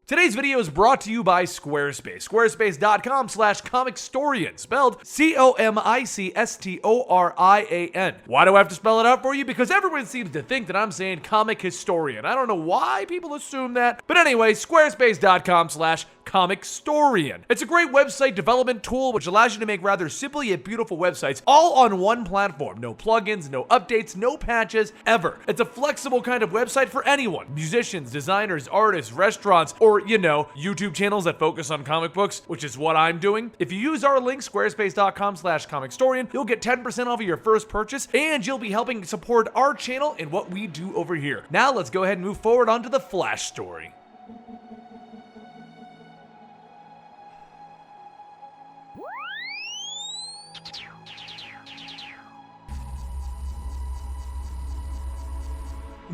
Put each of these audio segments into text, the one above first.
Today's video is brought to you by Squarespace. Squarespace.com/Comicstorian, spelled Comicstorian. Why do I have to spell it out for you? Because everyone seems to think that I'm saying comic historian. I don't know why people assume that. But anyway, Squarespace.com/Comicstorian. It's a great website development tool which allows you to make rather simple yet beautiful websites all on one platform. No plugins, no updates, no patches, ever. It's a flexible kind of website for anyone. Musicians, designers, artists, restaurants, or, YouTube channels that focus on comic books, which is what I'm doing. If you use our link, squarespace.com/Comicstorian, you'll get 10% off of your first purchase, and you'll be helping support our channel and what we do over here. Now let's go ahead and move forward onto the Flash story.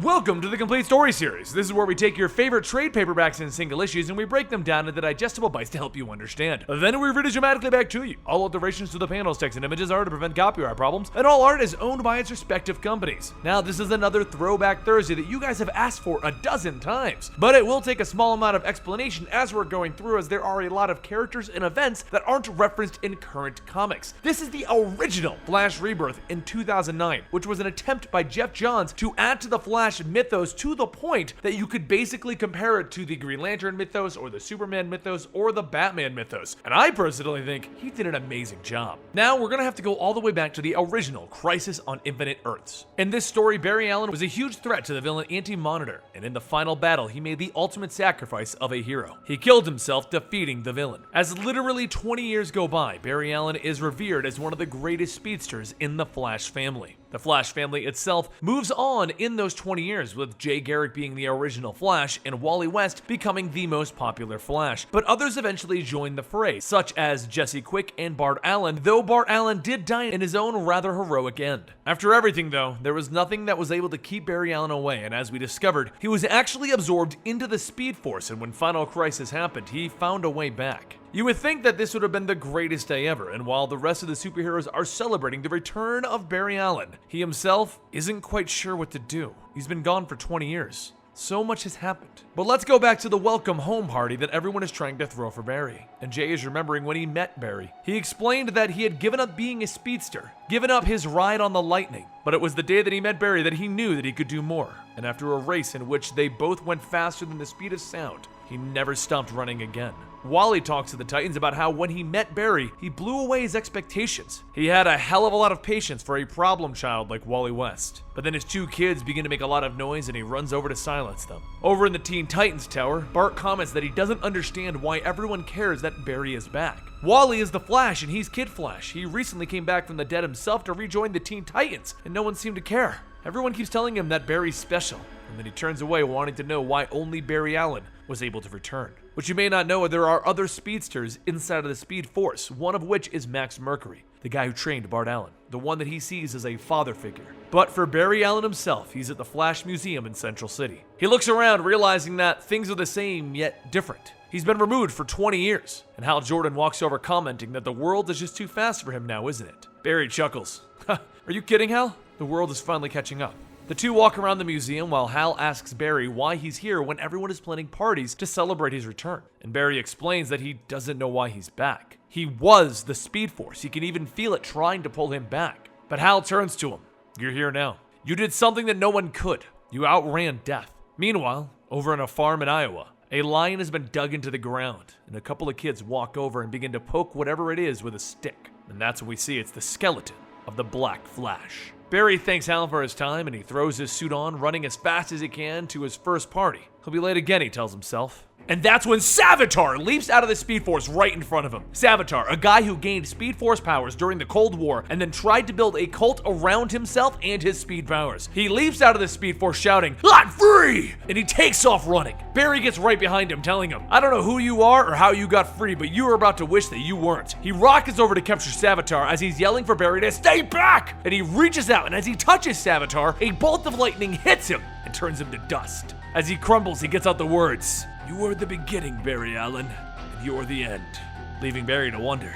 Welcome to the Complete Story Series. This is where we take your favorite trade paperbacks and single issues and we break them down into digestible bites to help you understand. Then we read it dramatically back to you. All alterations to the panels, text, and images are to prevent copyright problems, and all art is owned by its respective companies. Now, this is another Throwback Thursday that you guys have asked for a dozen times, but it will take a small amount of explanation as we're going through, as there are a lot of characters and events that aren't referenced in current comics. This is the original Flash Rebirth in 2009, which was an attempt by Jeff Johns to add to the Flash mythos to the point that you could basically compare it to the Green Lantern mythos or the Superman mythos or the Batman mythos. And I personally think he did an amazing job. Now we're gonna have to go all the way back to the original Crisis on Infinite Earths. In this story, Barry Allen was a huge threat to the villain Anti-Monitor, and in the final battle, he made the ultimate sacrifice of a hero. He killed himself defeating the villain. As literally 20 years go by, Barry Allen is revered as one of the greatest speedsters in the Flash family. The Flash family itself moves on in those 20 years, with Jay Garrick being the original Flash and Wally West becoming the most popular Flash. But others eventually joined the fray, such as Jesse Quick and Bart Allen, though Bart Allen did die in his own rather heroic end. After everything though, there was nothing that was able to keep Barry Allen away, and as we discovered, he was actually absorbed into the Speed Force, and when Final Crisis happened, he found a way back. You would think that this would have been the greatest day ever, and while the rest of the superheroes are celebrating the return of Barry Allen, he himself isn't quite sure what to do. He's been gone for 20 years. So much has happened. But let's go back to the welcome home party that everyone is trying to throw for Barry. And Jay is remembering when he met Barry. He explained that he had given up being a speedster, given up his ride on the Lightning. But it was the day that he met Barry that he knew that he could do more. And after a race in which they both went faster than the speed of sound, he never stopped running again. Wally talks to the Titans about how when he met Barry, he blew away his expectations. He had a hell of a lot of patience for a problem child like Wally West. But then his two kids begin to make a lot of noise and he runs over to silence them. Over in the Teen Titans Tower, Bart comments that he doesn't understand why everyone cares that Barry is back. Wally is the Flash and he's Kid Flash. He recently came back from the dead himself to rejoin the Teen Titans, and no one seemed to care. Everyone keeps telling him that Barry's special, and then he turns away wanting to know why only Barry Allen was able to return. What you may not know, there are other speedsters inside of the Speed Force, one of which is Max Mercury, the guy who trained Bart Allen, the one that he sees as a father figure. But for Barry Allen himself, he's at the Flash Museum in Central City. He looks around realizing that things are the same yet different. He's been removed for 20 years, and Hal Jordan walks over commenting that the world is just too fast for him now, isn't it? Barry chuckles. Are you kidding, Hal? The world is finally catching up. The two walk around the museum while Hal asks Barry why he's here when everyone is planning parties to celebrate his return. And Barry explains that he doesn't know why he's back. He was the Speed Force. He can even feel it trying to pull him back. But Hal turns to him. You're here now. You did something that no one could. You outran death. Meanwhile, over on a farm in Iowa, a lion has been dug into the ground, and a couple of kids walk over and begin to poke whatever it is with a stick. And that's when we see it's the skeleton of the Black Flash. Barry thanks Hal for his time and he throws his suit on, running as fast as he can to his first party. He'll be late again, he tells himself. And that's when Savitur leaps out of the Speed Force right in front of him. Savitur, a guy who gained Speed Force powers during the Cold War and then tried to build a cult around himself and his speed powers. He leaps out of the Speed Force shouting, "I'm free!" And he takes off running. Barry gets right behind him, telling him, I don't know who you are or how you got free, but you are about to wish that you weren't. He rockets over to capture Savitur as he's yelling for Barry to stay back! And he reaches out, and as he touches Savitur, a bolt of lightning hits him and turns him to dust. As he crumbles, he gets out the words, "You were the beginning, Barry Allen, and you're the end," leaving Barry to wonder,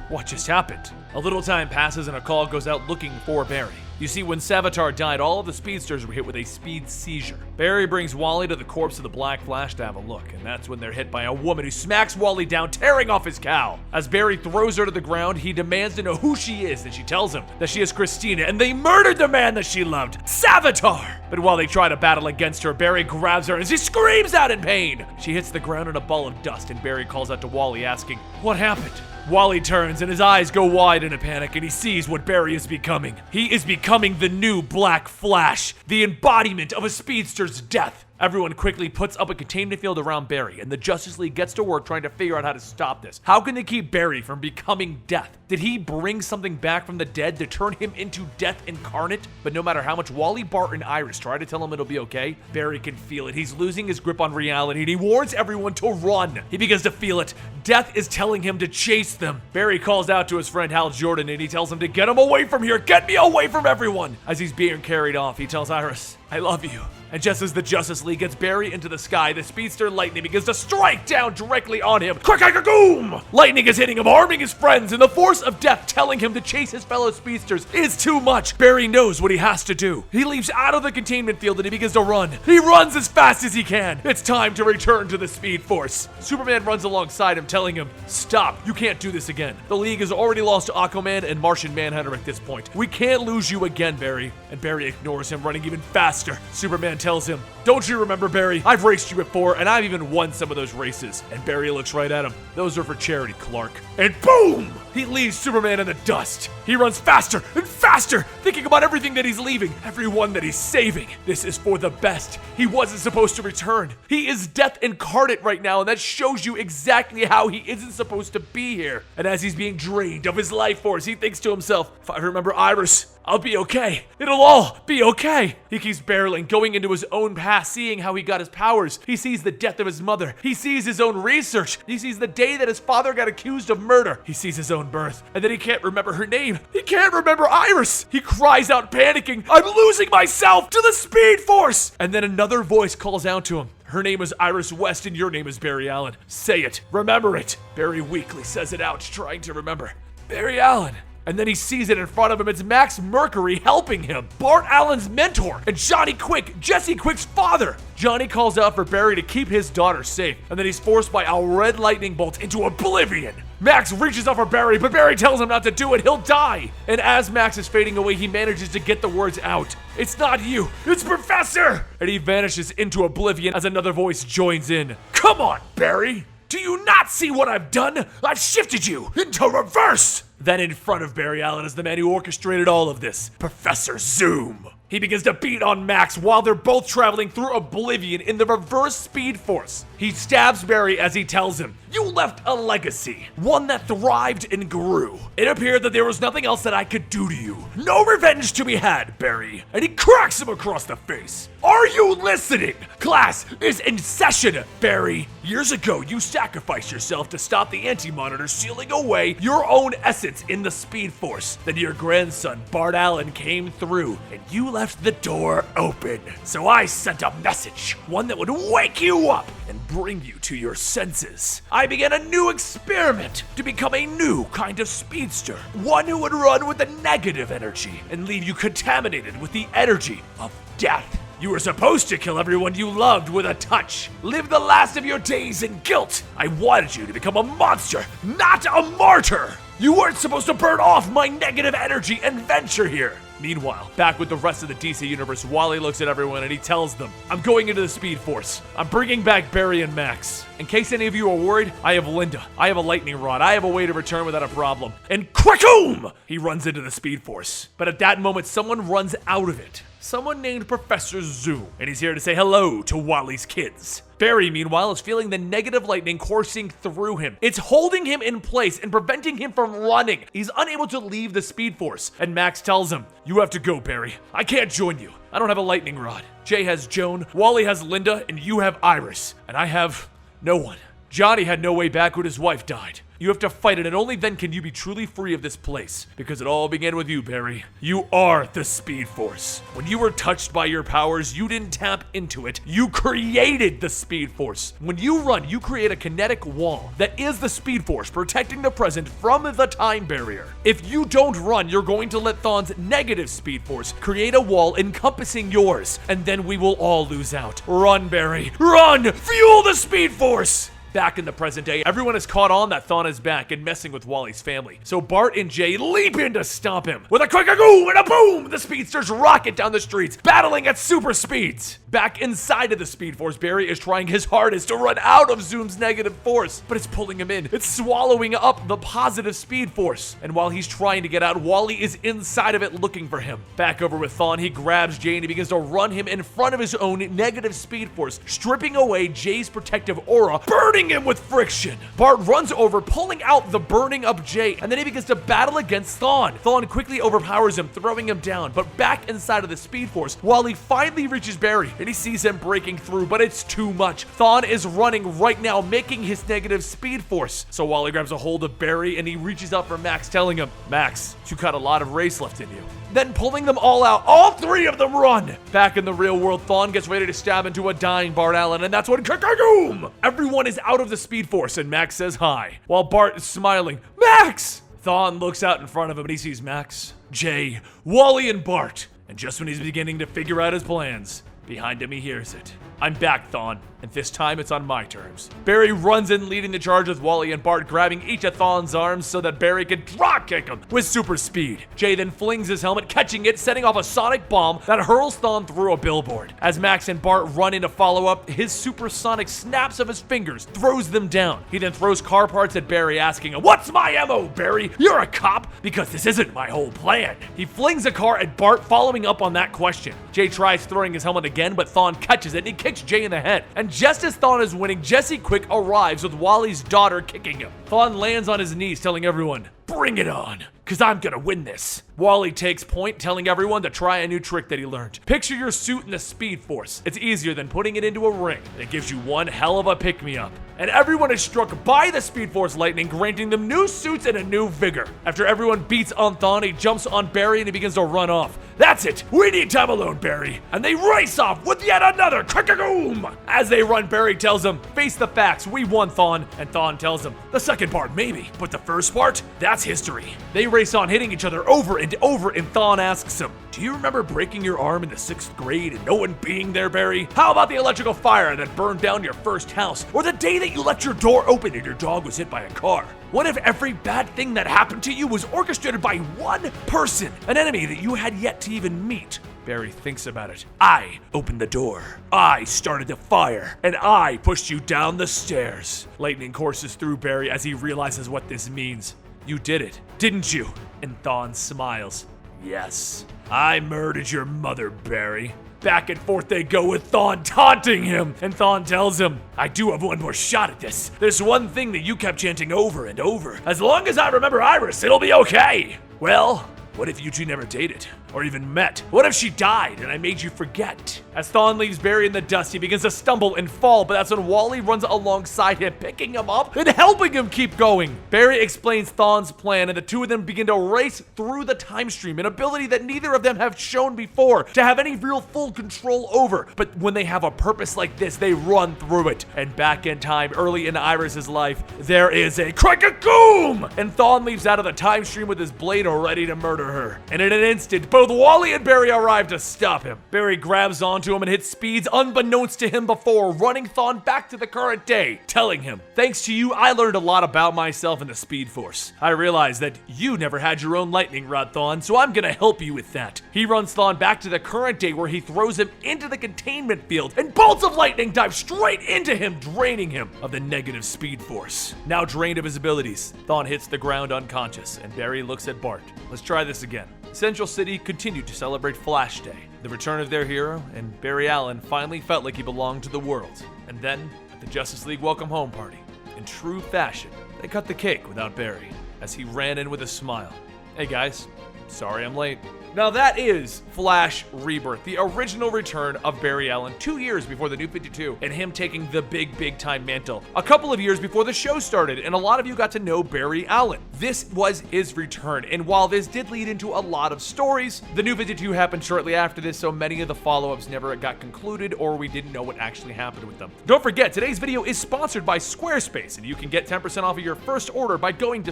what just happened? A little time passes and a call goes out looking for Barry. You see, when Savitur died, all of the speedsters were hit with a speed seizure. Barry brings Wally to the corpse of the Black Flash to have a look, and that's when they're hit by a woman who smacks Wally down, tearing off his cowl. As Barry throws her to the ground, he demands to know who she is, and she tells him that she is Christina, and they murdered the man that she loved, Savitur! But while they try to battle against her, Barry grabs her and she screams out in pain. She hits the ground in a ball of dust, and Barry calls out to Wally asking, "What happened?" Wally turns and his eyes go wide in a panic, and he sees what Barry is becoming. He is becoming the new Black Flash, the embodiment of a speedster's death. Everyone quickly puts up a containment field around Barry, and the Justice League gets to work trying to figure out how to stop this. How can they keep Barry from becoming death? Did he bring something back from the dead to turn him into death incarnate? But no matter how much Wally, Bart, and Iris try to tell him it'll be okay, Barry can feel it. He's losing his grip on reality, and he warns everyone to run. He begins to feel it. Death is telling him to chase them. Barry calls out to his friend Hal Jordan, and he tells him to get him away from here. Get me away from everyone. As he's being carried off, he tells Iris, "I love you." And just as the Justice League gets Barry into the sky, the speedster Lightning begins to strike down directly on him. Crack-a-goom! Lightning is hitting him, harming his friends, and the force of death telling him to chase his fellow speedsters is too much. Barry knows what he has to do. He leaps out of the containment field and he begins to run. He runs as fast as he can. It's time to return to the Speed Force. Superman runs alongside him, telling him, "Stop, you can't do this again. The League has already lost to Aquaman and Martian Manhunter at this point. We can't lose you again, Barry." And Barry ignores him, running even faster. Superman tells him, "Don't you remember, Barry? I've raced you before, and I've even won some of those races." And Barry looks right at him. "Those are for charity, Clark." And boom! He leaves Superman in the dust. He runs faster and faster, thinking about everything that he's leaving, everyone that he's saving. This is for the best. He wasn't supposed to return. He is death incarnate right now, and that shows you exactly how he isn't supposed to be here. And as he's being drained of his life force, he thinks to himself, "If I remember Iris, I'll be okay. It'll all be okay." He keeps barreling, going into his own past, seeing how he got his powers. He sees the death of his mother. He sees his own research. He sees the day that his father got accused of murder. He sees his own birth, and then he can't remember her name. He can't remember Iris. He cries out, panicking, "I'm losing myself to the Speed Force!" And then another voice calls out to him. "Her name is Iris West, and your name is Barry Allen. Say it. Remember it." Barry weakly says it out, trying to remember. "Barry Allen." And then he sees it in front of him. It's Max Mercury helping him. Bart Allen's mentor. And Johnny Quick, Jesse Quick's father. Johnny calls out for Barry to keep his daughter safe. And then he's forced by a red lightning bolt into oblivion. Max reaches out for Barry, but Barry tells him not to do it. He'll die. And as Max is fading away, he manages to get the words out. "It's not you. It's Professor!" And he vanishes into oblivion as another voice joins in. "Come on, Barry. Do you not see what I've done? I've shifted you into reverse!" Then in front of Barry Allen is the man who orchestrated all of this, Professor Zoom. He begins to beat on Max while they're both traveling through oblivion in the reverse Speed Force. He stabs Barry as he tells him, "You left a legacy, one that thrived and grew. It appeared that there was nothing else that I could do to you. No revenge to be had, Barry." And he cracks him across the face. "Are you listening? Class is in session, Barry. Years ago, you sacrificed yourself to stop the Anti-Monitor sealing away your own essence in the Speed Force. Then your grandson, Bart Allen, came through, and you left the door open. So I sent a message, one that would wake you up and bring you to your senses. I began a new experiment to become a new kind of speedster, one who would run with the negative energy and leave you contaminated with the energy of death. You were supposed to kill everyone you loved with a touch. Live the last of your days in guilt. I wanted you to become a monster, not a martyr. You weren't supposed to burn off my negative energy and venture here." Meanwhile, back with the rest of the DC Universe, Wally looks at everyone and he tells them, "I'm going into the Speed Force. I'm bringing back Barry and Max. In case any of you are worried, I have Linda. I have a lightning rod. I have a way to return without a problem." And quackoom! He runs into the Speed Force. But at that moment, someone runs out of it. Someone named Professor Zoom, and he's here to say hello to Wally's kids. Barry, meanwhile, is feeling the negative lightning coursing through him. It's holding him in place and preventing him from running. He's unable to leave the Speed Force, and Max tells him, "You have to go, Barry. I can't join you. I don't have a lightning rod. Jay has Joan, Wally has Linda, and you have Iris, and I have no one." Johnny had no way back when his wife died. You have to fight it, and only then can you be truly free of this place. Because it all began with you, Barry. You are the Speed Force. When you were touched by your powers, you didn't tap into it. You created the Speed Force. When you run, you create a kinetic wall that is the Speed Force, protecting the present from the time barrier. If you don't run, you're going to let Thawne's negative Speed Force create a wall encompassing yours, and then we will all lose out. Run, Barry. Run! Fuel the Speed Force! Back in the present day, everyone has caught on that Thawne is back and messing with Wally's family. So Bart and Jay leap in to stop him. With a quick a-goom and a boom, the speedsters rocket down the streets, battling at super speeds. Back inside of the Speed Force, Barry is trying his hardest to run out of Zoom's negative force, but it's pulling him in. It's swallowing up the positive Speed Force. And while he's trying to get out, Wally is inside of it looking for him. Back over with Thawne, he grabs Jay and he begins to run him in front of his own negative Speed Force, stripping away Jay's protective aura, burning him with friction. Bart runs over, pulling out the burning up Jay, and then he begins to battle against Thawne. Thawne quickly overpowers him, throwing him down, but back inside of the Speed Force, Wally finally reaches Barry, and he sees him breaking through, but it's too much. Thawne is running right now, making his negative Speed Force. So Wally grabs a hold of Barry, and he reaches out for Max, telling him, Max, you got a lot of race left in you. Then pulling them all out, all three of them run! Back in the real world, Thawne gets ready to stab into a dying Bart Allen, and that's when Kakagoom! Everyone is out of the Speed Force, and Max says hi, while Bart is smiling. Max! Thawne looks out in front of him, and he sees Max, Jay, Wally, and Bart. And just when he's beginning to figure out his plans, behind him he hears it. I'm back, Thawne, and this time it's on my terms. Barry runs in, leading the charge with Wally and Bart grabbing each of Thawne's arms so that Barry can drop kick him with super speed. Jay then flings his helmet, catching it, setting off a sonic bomb that hurls Thawne through a billboard. As Max and Bart run in to follow up, his supersonic snaps of his fingers throws them down. He then throws car parts at Barry, asking him, "What's my MO, Barry? You're a cop? Because this isn't my whole plan." He flings a car at Bart, following up on that question. Jay tries throwing his helmet again, but Thawne catches it and he kicks Jay in the head. And just as Thawne is winning, Jesse Quick arrives with Wally's daughter kicking him. Thawne lands on his knees, telling everyone, "Bring it on, cause I'm gonna win this." Wally takes point, telling everyone to try a new trick that he learned. Picture your suit in the Speed Force. It's easier than putting it into a ring. It gives you one hell of a pick-me-up. And everyone is struck by the Speed Force lightning, granting them new suits and a new vigor. After everyone beats on Thawne, he jumps on Barry and he begins to run off. That's it! We need time alone, Barry! And they race off with yet another Kakagoom! As they run, Barry tells them, "Face the facts, we won, Thawne." And Thawne tells him, "The second part, maybe, but the first part, that's history." They race on, hitting each other over and over, and Thawne asks him, "Do you remember breaking your arm in the 6th grade and no one being there, Barry? How about the electrical fire that burned down your first house? Or the day that you left your door open and your dog was hit by a car? What if every bad thing that happened to you was orchestrated by one person, an enemy that you had yet to even meet?" Barry thinks about it. "I opened the door. I started the fire. And I pushed you down the stairs." Lightning courses through Barry as he realizes what this means. "You did it, didn't you?" And Thawne smiles. "Yes, I murdered your mother, Barry." Back and forth they go with Thawne taunting him, and Thawne tells him, "I do have one more shot at this. There's one thing that you kept chanting over and over. As long as I remember Iris, it'll be okay." Well, what if you two never dated? Or even met? What if she died and I made you forget? As Thawne leaves Barry in the dust, he begins to stumble and fall, but that's when Wally runs alongside him, picking him up and helping him keep going. Barry explains Thawne's plan, and the two of them begin to race through the time stream, an ability that neither of them have shown before to have any real full control over. But when they have a purpose like this, they run through it. And back in time, early in Iris's life, there is a Krakagoom! And Thawne leaves out of the time stream with his blade ready to murder her. And in an instant, both Wally and Barry arrive to stop him. Barry grabs onto him and hits speeds unbeknownst to him before, running Thawne back to the current day, telling him, "Thanks to you, I learned a lot about myself in the Speed Force. I realized that you never had your own lightning rod, Thawne, so I'm gonna help you with that." He runs Thawne back to the current day, where he throws him into the containment field, and bolts of lightning dive straight into him, draining him of the negative Speed Force. Now drained of his abilities, Thawne hits the ground unconscious, and Barry looks at Bart. "Let's try this again." Central City continued to celebrate Flash Day, the return of their hero, and Barry Allen finally felt like he belonged to the world. And then, at the Justice League welcome home party, in true fashion, they cut the cake without Barry, as he ran in with a smile. "Hey guys, sorry I'm late." Now that is Flash Rebirth, the original return of Barry Allen 2 years before the New 52 and him taking the big time mantle. A couple of years before the show started, and a lot of you got to know Barry Allen. This was his return, and while this did lead into a lot of stories, the New 52 happened shortly after this, so many of the follow-ups never got concluded, or we didn't know what actually happened with them. Don't forget, today's video is sponsored by Squarespace, and you can get 10% off of your first order by going to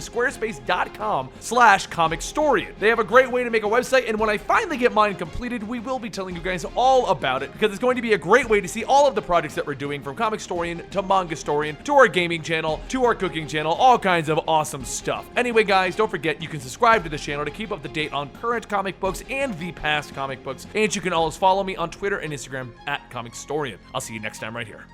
squarespace.com/Comicstorian. They have a great way to make a website, and when I finally get mine completed, we will be telling you guys all about it, because it's going to be a great way to see all of the projects that we're doing, from Comicstorian to Mangastorian to our gaming channel to our cooking channel, all kinds of awesome stuff. Anyway guys, don't forget you can subscribe to the channel to keep up to date on current comic books and the past comic books, and you can always follow me on Twitter and Instagram at Comicstorian. I'll see you next time right here.